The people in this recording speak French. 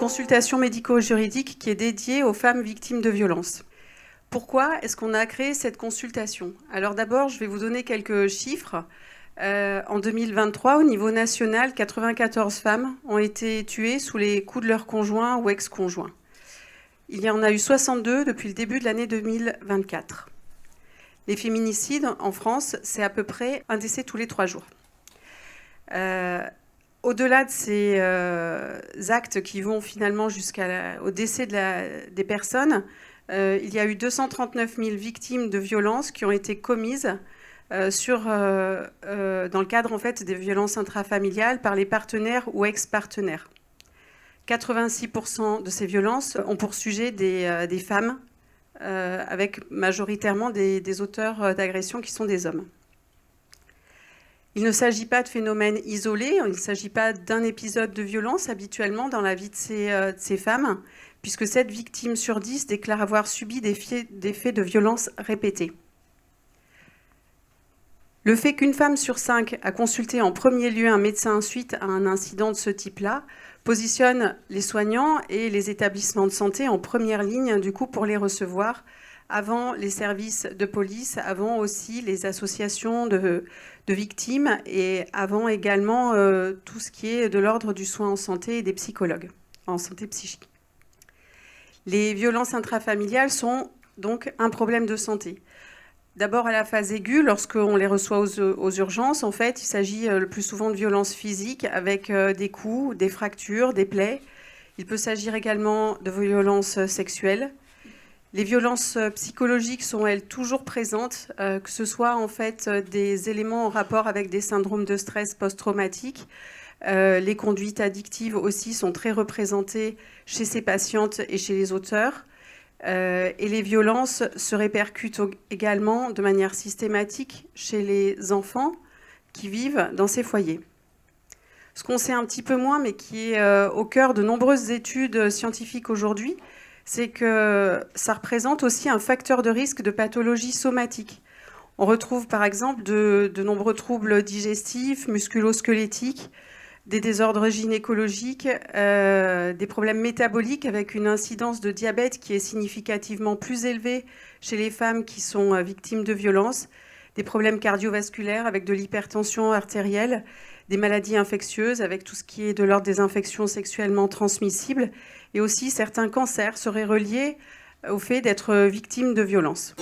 consultation médico-juridique qui est dédiée aux femmes victimes de violences. Pourquoi est-ce qu'on a créé cette consultation? Alors d'abord, je vais vous donner quelques chiffres. En 2023, au niveau national, 94 femmes ont été tuées sous les coups de leur conjoint ou ex-conjoint. Il y en a eu 62 depuis le début de l'année 2024. Les féminicides en France, c'est à peu près un décès tous les 3 jours. Au-delà de ces actes qui vont finalement jusqu'au décès des personnes, il y a eu 239 000 victimes de violences qui ont été commises dans le cadre en fait, des violences intrafamiliales par les partenaires ou ex-partenaires. 86% de ces violences ont pour sujet des femmes, avec majoritairement des auteurs d'agressions qui sont des hommes. Il ne s'agit pas de phénomènes isolés, il ne s'agit pas d'un épisode de violence habituellement dans la vie de ces femmes, puisque 7 victimes sur 10 déclarent avoir subi des faits de violence répétés. Le fait qu'une femme sur 5 a consulté en premier lieu un médecin suite à un incident de ce type-là positionne les soignants et les établissements de santé en première ligne du coup pour les recevoir, avant les services de police, avant aussi les associations de victimes et avant également tout ce qui est de l'ordre du soin en santé et des psychologues en santé psychique. Les violences intrafamiliales sont donc un problème de santé. D'abord à la phase aiguë, lorsqu'on les reçoit aux urgences, en fait, il s'agit le plus souvent de violences physiques avec des coups, des fractures, des plaies. Il peut s'agir également de violences sexuelles. Les violences psychologiques sont, elles, toujours présentes, que ce soit en fait des éléments en rapport avec des syndromes de stress post-traumatique. Les conduites addictives aussi sont très représentées chez ces patientes et chez les auteurs. Et les violences se répercutent également de manière systématique chez les enfants qui vivent dans ces foyers. Ce qu'on sait un petit peu moins, mais qui est au cœur de nombreuses études scientifiques aujourd'hui, c'est que ça représente aussi un facteur de risque de pathologie somatique. On retrouve par exemple de nombreux troubles digestifs, musculo-squelettiques, des désordres gynécologiques, des problèmes métaboliques avec une incidence de diabète qui est significativement plus élevée chez les femmes qui sont victimes de violences, des problèmes cardiovasculaires avec de l'hypertension artérielle, des maladies infectieuses avec tout ce qui est de l'ordre des infections sexuellement transmissibles, et aussi certains cancers seraient reliés au fait d'être victimes de violences.